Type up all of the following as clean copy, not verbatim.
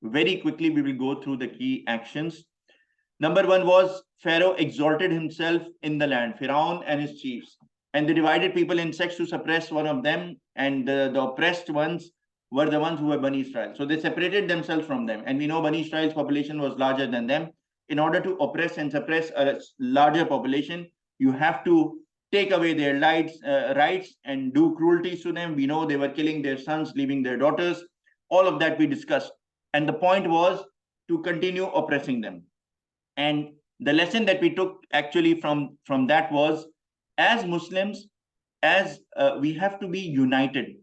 Very quickly, we will go through the key actions. Number one was Pharaoh exalted himself in the land, Pharaoh and his chiefs, and they divided people in sects to suppress one of them, and the oppressed ones were the ones who were Bani Israel. So they separated themselves from them, and we know Bani Israel's population was larger than them. In order to oppress and suppress a larger population, you have to take away their rights and do cruelties to them. We know they were killing their sons, leaving their daughters. All of that we discussed. And the point was to continue oppressing them. And the lesson that we took actually from that was, as Muslims, as we have to be united.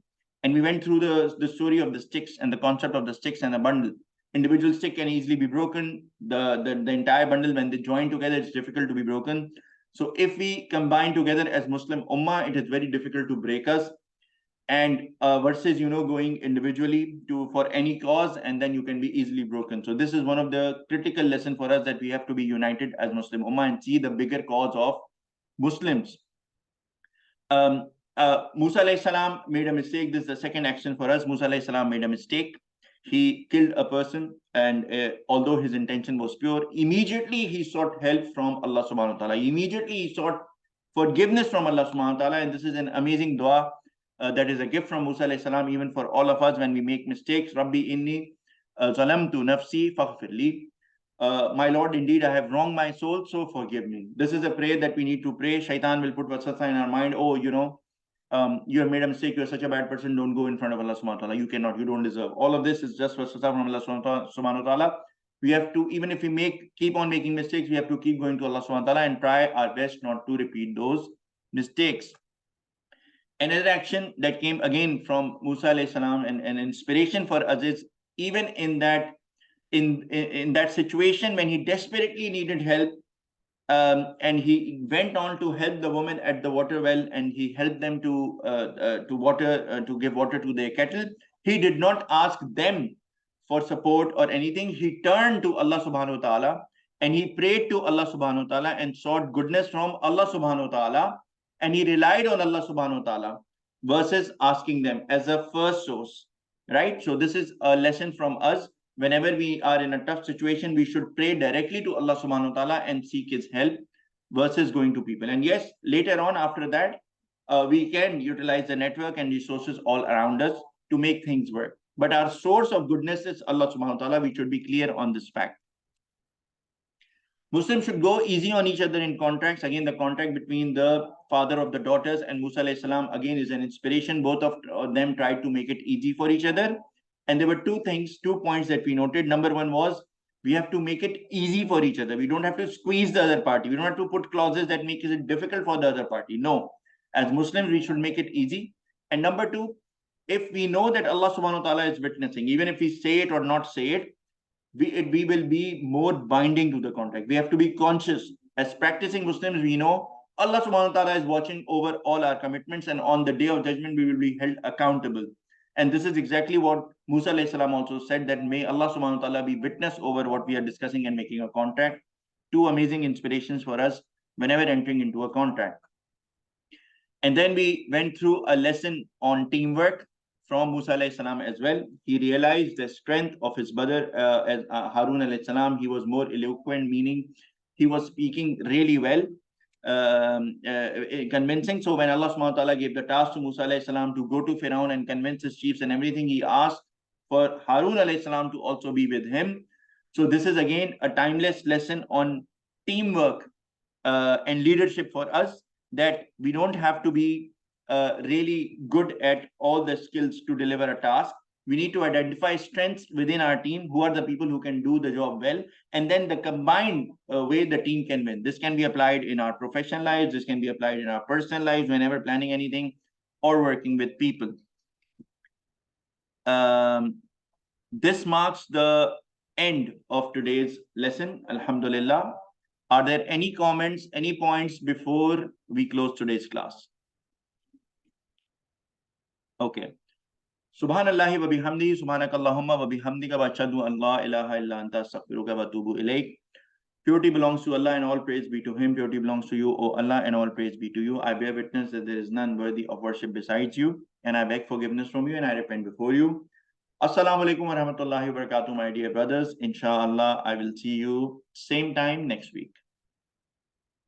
And we went through the story of the sticks and the concept of the sticks and the bundle. Individual stick can easily be broken. The entire bundle, when they join together, it's difficult to be broken. So if we combine together as Muslim Ummah, it is very difficult to break us. And versus, going individually for any cause, and then you can be easily broken. So this is one of the critical lessons for us, that we have to be united as Muslim Ummah and see the bigger cause of Muslims. Musa alayhi salam made a mistake. This is the second action for us. Musa alayhi salam made a mistake. He killed a person, and although his intention was pure, immediately he sought help from Allah subhanahu wa ta'ala. Immediately he sought forgiveness from Allah subhanahu wa ta'ala. And this is an amazing dua that is a gift from Musa alayhi salam, even for all of us when we make mistakes. Rabbi inni zalamtu nafsi faghfirli. My Lord, indeed I have wronged my soul, so forgive me. This is a prayer that we need to pray. Shaitan will put waswasa in our mind. Oh, you have made a mistake, you're such a bad person, don't go in front of Allah subhanahu wa ta'ala. You cannot, you don't deserve. All of this is just waswasa from Allah subhanahu wa ta'ala. We have to, even if we keep on making mistakes, we have to keep going to Allah subhanahu wa ta'ala and try our best not to repeat those mistakes. Another action that came again from Musa alayhi salam, and an inspiration for us, is even in that situation when he desperately needed help, and he went on to help the woman at the water well, and he helped them to give water to their cattle. He did not ask them for support or anything. He turned to Allah subhanahu wa ta'ala, and he prayed to Allah subhanahu wa ta'ala and sought goodness from Allah subhanahu wa ta'ala, and he relied on Allah subhanahu wa ta'ala versus asking them as a first source, right? So this is a lesson from us. Whenever we are in a tough situation, we should pray directly to Allah subhanahu wa ta'ala and seek his help versus going to people. And yes, later on after that, we can utilize the network and resources all around us to make things work. But our source of goodness is Allah subhanahu wa ta'ala. We should be clear on this fact. Muslims should go easy on each other in contracts. Again, the contract between the father of the daughters and Musa alayhi salam, again, is an inspiration. Both of them tried to make it easy for each other. And there were two points that we noted. Number one was, we have to make it easy for each other. We don't have to squeeze the other party. We don't have to put clauses that make it difficult for the other party. No, as Muslims, we should make it easy. And number two, if we know that Allah subhanahu wa ta'ala is witnessing, even if we say it or not say it, we will be more binding to the contract. We have to be conscious. As practicing Muslims, we know Allah subhanahu wa ta'ala is watching over all our commitments, and on the day of judgment, we will be held accountable. And this is exactly what Musa alayhi salam also said, that may Allah subhanahu wa ta'ala be witness over what we are discussing and making a contract. Two amazing inspirations for us whenever entering into a contract. And then we went through a lesson on teamwork from Musa alayhi salam as well. He realized the strength of his brother as Harun alayhi salam. He was more eloquent, meaning he was speaking really well, convincing. So when Allah subhanahu wa ta'ala gave the task to Musa alayhi salam to go to Pharaoh and convince his chiefs and everything, he asked for Harun alayhi salam to also be with him. So this is again a timeless lesson on teamwork and leadership for us, that we don't have to be really good at all the skills to deliver a task. We need to identify strengths within our team, who are the people who can do the job well, and then the combined way the team can win. This can be applied in our professional lives, this can be applied in our personal lives, whenever planning anything or working with people. This marks the end of today's lesson, Alhamdulillah. Are there any comments, any points before we close today's class? Okay. Subhanallahi wa bihamdihi, subhanakallahumma wa bihamdika, wa ashhadu an la ilaha illa anta astaghfiruka wa atubu ilayk. Purity belongs to Allah and all praise be to him. Purity belongs to you, O Allah, and all praise be to you. I bear witness that there is none worthy of worship besides you, and I beg forgiveness from you, and I repent before you. Assalamu alaikum wa rahmatullahi wa barakatuh, my dear brothers. Inshallah, I will see you same time next week.